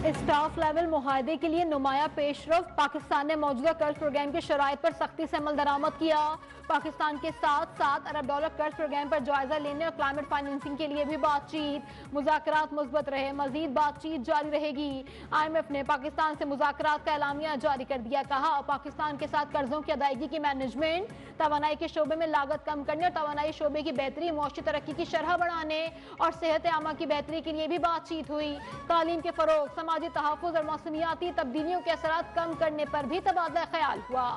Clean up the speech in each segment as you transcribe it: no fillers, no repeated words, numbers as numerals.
Staff level मुआहदे के लिए नुमाया पेशरफ, पाकिस्तान ने मौजूदा कर्ज प्रोग्राम की शराइत पर सख्ती से अमल दरामद किया। पाकिस्तान के साथ $7 अरब कर्ज प्रोग्राम पर जायजा लेने और क्लाइमेट फाइनेंसिंग के लिए भी बातचीत। मुज़ाकरात मुस्बत रहे, मजीद बातचीत जारी रहेगी। IMF ने पाकिस्तान से मुज़ाकरात का एलामिया जारी कर दिया। कहा पाकिस्तान के साथ कर्जों की अदायगी की मैनेजमेंट, तवानाई के शोबे में लागत कम करने और तवानाई शोबे की बेहतरी, मुआशी तरक्की की शरह बढ़ाने और सेहत आमा की बेहतरी के लिए भी बातचीत हुई। तालीम के फरोग, समाजी तहफ़्फ़ुज़ और मौसमियाती तब्दीलियों के असरात कम करने पर भी तबादला ख्याल हुआ।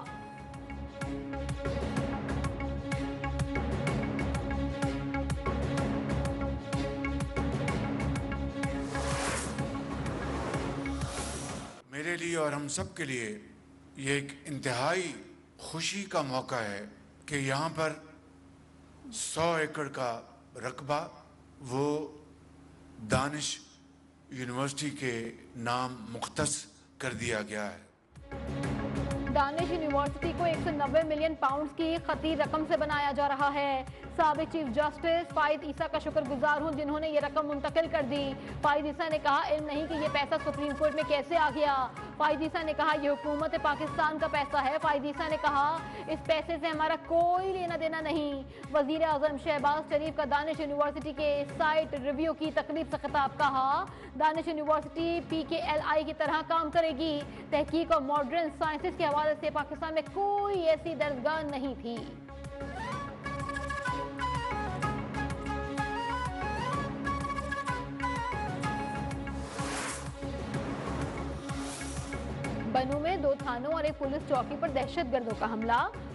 मेरे लिए और हम सब के लिए ये एक इंतहाई खुशी का मौका है कि यहाँ पर 100 एकड़ का रकबा वो दानिश यूनिवर्सिटी के नाम मुख्तस कर दिया गया है। दानिश यूनिवर्सिटी को 190 मिलियन पाउंड की खती रकम से बनाया जा रहा है। साबिक चीफ जस्टिस फाइद ईसा का शुक्रगुजार हूं जिन्होंने ये रकम मुंतकिल कर दी। फाइद ईसा ने कहा इल्म नहीं कि ये पैसा सुप्रीम कोर्ट में कैसे आ गया। फाइद ईसा ने कहा यह हुकूमत पाकिस्तान का पैसा है। फाइद ईसा ने कहा इस पैसे से हमारा कोई लेना देना नहीं। वजीर आजम शहबाज शरीफ का दानिश यूनिवर्सिटी के साइट रिव्यू की तकरीब से खिताब। कहा दानिश यूनिवर्सिटी PKLI की तरह काम करेगी। तहकीक और मॉडर्न साइंसेस के हवाले से पाकिस्तान में कोई ऐसी दरगाह नहीं थी। बनू में 2 थानों और एक पुलिस चौकी पर दहशतगर्दों का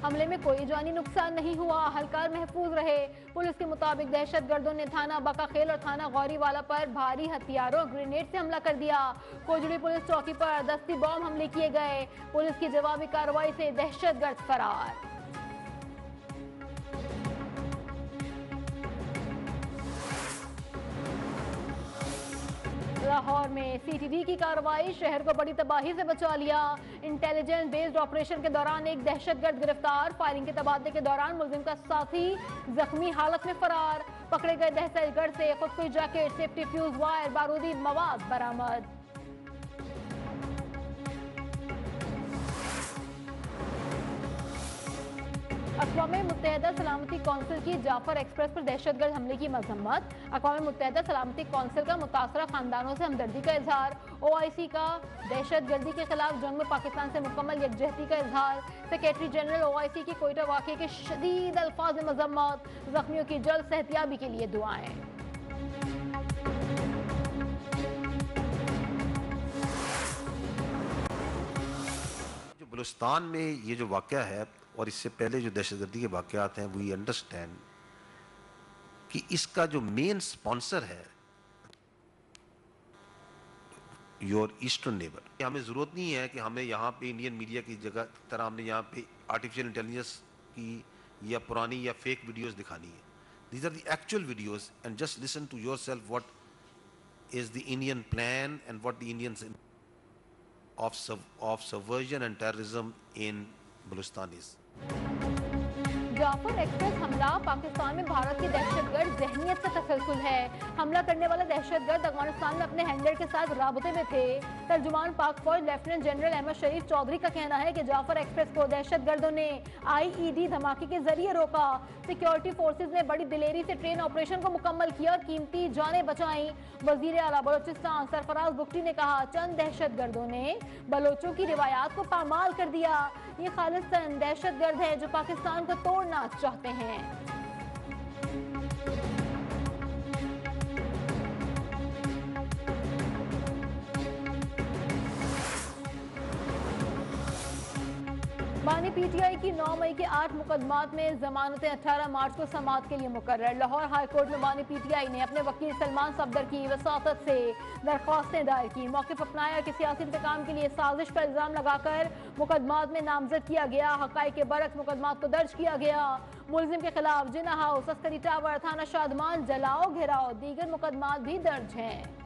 हमले में कोई जानी नुकसान नहीं हुआ, अहलकार महफूज रहे। पुलिस के मुताबिक दहशतगर्दों ने थाना बकाखेल और थाना गौरीवाला पर भारी हथियारों और ग्रेनेड से हमला कर दिया। कोजड़ी पुलिस चौकी पर दस्ती बॉम्ब हमले किए गए। पुलिस की जवाबी कार्रवाई से दहशतगर्द फरार। लाहौर में CTD की कार्रवाई, शहर को बड़ी तबाही से बचा लिया। इंटेलिजेंस बेस्ड ऑपरेशन के दौरान एक दहशतगर्द गिरफ्तार। फायरिंग के तबादले के दौरान मुलजिम का साथी जख्मी हालत में फरार। पकड़े गए दहशतगर्द से खुदकुशी जैकेट, सेफ्टी फ्यूज वायर, बारूदी मवाद बरामद। अक़वाम मुत्तहिदा सलामती कौंसिल की जाफर एक्सप्रेस पर दहशतगर्द हमले की मजम्मत। अक़वाम मुत्तहिदा सलामती कौंसिल का मुतासरा खानदानों से हमदर्दी का इजहार। OIC का दहशतगर्दी के खिलाफ जंग में पाकिस्तान से मुकम्मल यकजहती का इजहार। सेक्रेटरी जनरल OIC की कोयटा वाक़े के शदीद अल्फाज में मजम्मत। जख्मियों की जल्द सेहतियाबी के लिए दुआएं। जो बलूचिस्तान में ये जो वाक़या है और इससे पहले जो दहशतगर्दी के वाक़यात हैं, वी अंडरस्टैंड कि इसका जो मेन स्पॉन्सर है योर ईस्टर्न नेबर। हमें ज़रूरत नहीं है कि हमें यहाँ पे इंडियन मीडिया की जगह तरह हमने यहाँ पे आर्टिफिशियल इंटेलिजेंस की या पुरानी या फेक वीडियोस दिखानी है। These are the actual videos and just listen to yourself what is the Indian plan and what the Indians of subversion and terrorism in Baluchistan is. Jaffar express हमला, पाकिस्तान में भारत की दहशतगर्द जहनियत का तसलसल है। हमला करने वाला दहशतगर्द अफगानिस्तान में अपने हैंडलर के साथ राबते में थे। तर्जुमान पाक फौज लेफ्टिनेंट जनरल अहमद शरीफ चौधरी का कहना है कि जाफर एक्सप्रेस को दहशतगर्दों ने IED धमाके के जरिए रोका। सिक्योरिटी फोर्सेज ने बड़ी दिलेरी से ट्रेन ऑपरेशन को मुकम्मल किया और कीमती जानें बचाई। वजीर आला बलोचिस्तान सरफराज बुख्ती ने कहा चंद दहशतगर्दों ने बलोचों की रिवायात को पामाल कर दिया। ये खालिस्तान दहशतगर्द है जो पाकिस्तान को तोड़ना चाहते हैं। बानी PTI की 9 मई के 8 मुकदमात में जमानतें 18 मार्च को समाअत के लिए मुकर्रर। लाहौर हाई कोर्ट में बानी PTI ने अपने वकील सलमान सफदर की वसातत से दरख्वास्तें दायर की। मौक़िफ़ अपनाया कि सियासी इंतकाम के लिए साजिश का इल्ज़ाम लगाकर मुकदमात में नामजद किया गया। हक़ाइक़ के बरक्स मुकदमात को दर्ज किया गया। मुलजिम के खिलाफ जिना हाउस, अस्करी टावर, थाना शादमान, जलाओ, घेराव, दीगर मुकदमात भी दर्ज हैं।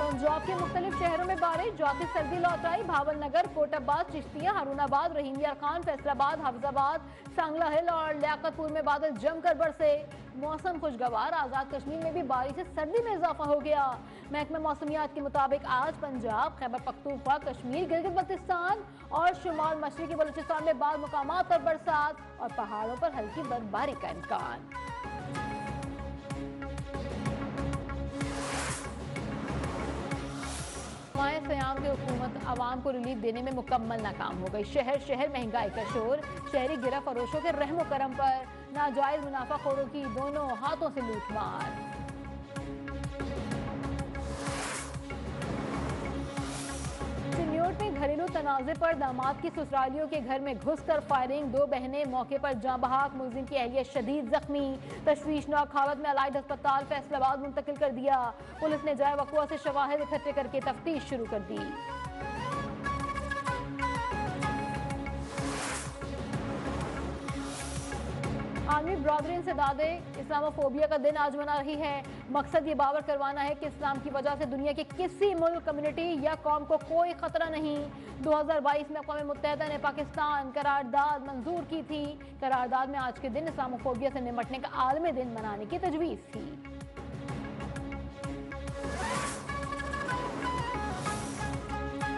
पंजाब के मुख्तलिफ शहरों में बारिश, जाती सर्दी लौट आई। भावलनगर, कोटाबाद, चिश्तिया, हारूनाबाद, रहीमिया खान, फैसलाबाद, हाफिजाबाद, सांगला हिल और लियाकतपुर में बादल जमकर बरसे। मौसम खुशगवार, आजाद कश्मीर में भी बारिश से सर्दी में इजाफा हो गया। महकमा मौसमियात के मुताबिक आज पंजाब, खैबर पख्तूनख्वा, कश्मीर, गिलगित बल्तिस्तान और शुमाल मशरकी बलूचिस्तान में बाद मुकामात पर बरसात और पहाड़ों पर हल्की बर्फबारी का इम्कान। सयाम की हुकूमत आवाम को रिलीफ देने में मुकम्मल नाकाम हो गई। शहर शहर महंगाई का शोर, शहरी गिरा फरोशों के रहमो करम पर नाजायज मुनाफाखोरों की दोनों हाथों से लूटमार। चिन्योट में घरेलू तनाजे पर दामाद की ससुरालियों के घर में घुसकर फायरिंग, 2 बहनें मौके पर जाँ बहक, मुलजिम की अहलिया शदीद जख्मी। तशवीशनाक हालत में अलाइड अस्पताल फैसलाबाद मुंतकिल कर दिया। पुलिस ने जाए वक़ुआ से शवाहिद इकट्ठे करके तफ्तीश शुरू कर दी। आलमी बरादरी इंसदादे इस्लामोफोबिया का दिन आज मना रही है। मकसद ये बावर करवाना है कि इस्लाम की वजह से दुनिया के किसी मुल्क, कम्युनिटी या कौम को कोई खतरा नहीं। 2022 में अक़वाम मुत्तहिदा ने पाकिस्तान करारदाद मंजूर की थी। करारदाद में आज के दिन इस्लामोफोबिया से निपटने का आलमी दिन मनाने की तजवीज़ थी।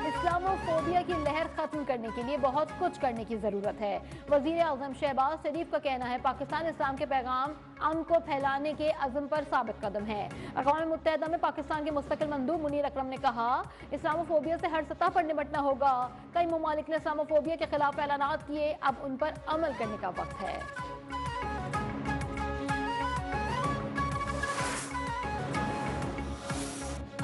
इस्लामोफोबिया की लहर खत्म करने के लिए बहुत कुछ करने की जरूरत है। वजीर आजम शहबाज शरीफ का कहना है पाकिस्तान इस्लाम के पैगाम अमन को फैलाने के अज़्म पर साबित कदम है। अक़वाम मुत्तहिदा में पाकिस्तान के मुस्तकिल मंदूब मुनीर अकरम ने कहा, इस्लामोफोबिया से हर सतह पर निपटना होगा। कई ममालिक ने इस्लामोफोबिया के खिलाफ ऐलानात किए, अब उन पर अमल करने का वक्त है।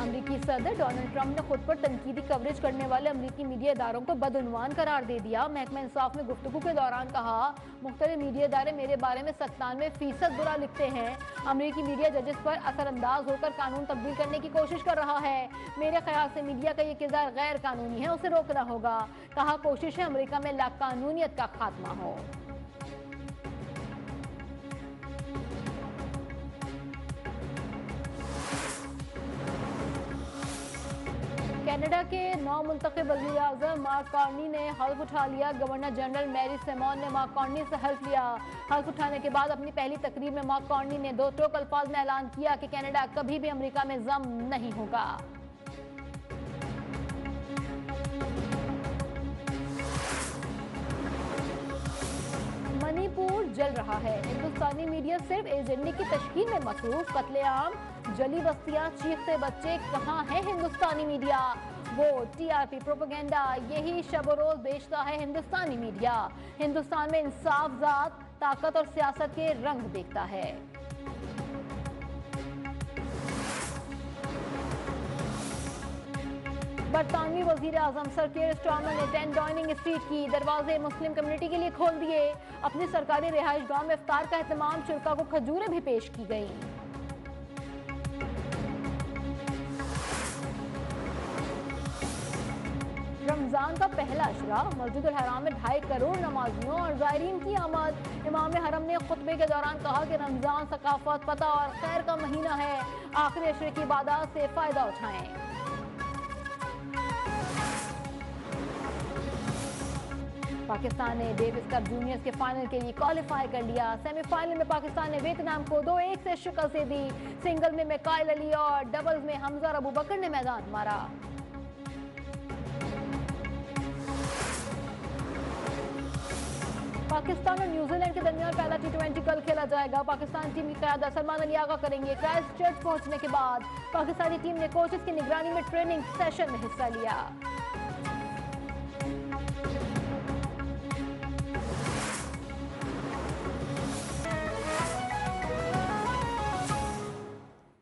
अमरीकी सदर डोनाल्ड ट्रंप ने खुद पर तनकीदी कवरेज करने वाले अमरीकी मीडिया इदारों को बदउनवान करार दे दिया। महकमा इंसाफ ने गुफ्तगू के दौरान कहा, मुख्तलिफ मीडिया इदारे मेरे बारे में 97% बुरा लिखते हैं। अमरीकी मीडिया जजेस पर असरअंदाज होकर कानून तब्दील करने की कोशिश कर रहा है। मेरे ख्याल से मीडिया का ये किरदार गैर कानूनी है, उसे रोकना होगा। कहा, कोशिश है अमरीका में लाकानूनियत का खात्मा हो। कनाडा के नौ मुंतखब वज़ीर आज़म मार्क कार्नी ने हल्फ उठा लिया। गवर्नर जनरल मैरी सिमोन ने मार्क कार्नी से हल्फ लिया। हल्फ उठाने के बाद अपनी पहली तकरीर में मार्क कार्नी ने 2 टोक अल्फाज में ऐलान किया कि कनाडा कभी भी अमेरिका में जम नहीं होगा। मणिपुर जल रहा है। हिंदुस्तानी मीडिया सिर्फ एजेंडे की तशकील में मसरूफ। कत्लेआम, जली बस्तियां, चीखते बच्चे, कहाँ है हिंदुस्तानी मीडिया? वो टीआरपी, प्रोपेगेंडा, यही शब रोज बेचता है हिंदुस्तानी मीडिया। हिंदुस्तान में इंसाफ, ज़ात, ताकत और सियासत के रंग देखता है। बरतानवी वजीर आजम सर केयर स्टारमर ने 10 डाउनिंग स्ट्रीट की दरवाजे मुस्लिम कम्युनिटी के लिए खोल दिए। अपनी सरकारी रिहाइश गांव में इफ्तार का एहतमाम, शुल्का को खजूरें भी पेश की गई। रमजान का पहला अशरा, मस्जिदुल हराम में 2.5 करोड़ नमाजियों और ज़ायरीन की आमद। इमाम हरम ने खुतबे के दौरान कहा कि रमजान सकाफत, पता और खैर का महीना है। आखिरी अशरे की इबादत से फायदा उठाएं। पाकिस्तान ने डेविस कप जूनियर्स के फाइनल के लिए क्वालिफाई कर लिया। सेमीफाइनल में पाकिस्तान ने वियतनाम को 2-1 से शिकस्त दे दी। सिंगल में मिकाइल अली और डबल्स में हमजा और अबू बकर ने मैदान मारा। पाकिस्तान और न्यूजीलैंड के दरमियान पहला T20 कल खेला जाएगा। पाकिस्तान टीम की क़यादत सलमान अली आगा करेंगे। क्राइस्टचर्च पहुंचने के बाद पाकिस्तानी टीम ने कोचेस की निगरानी में ट्रेनिंग सेशन में हिस्सा लिया।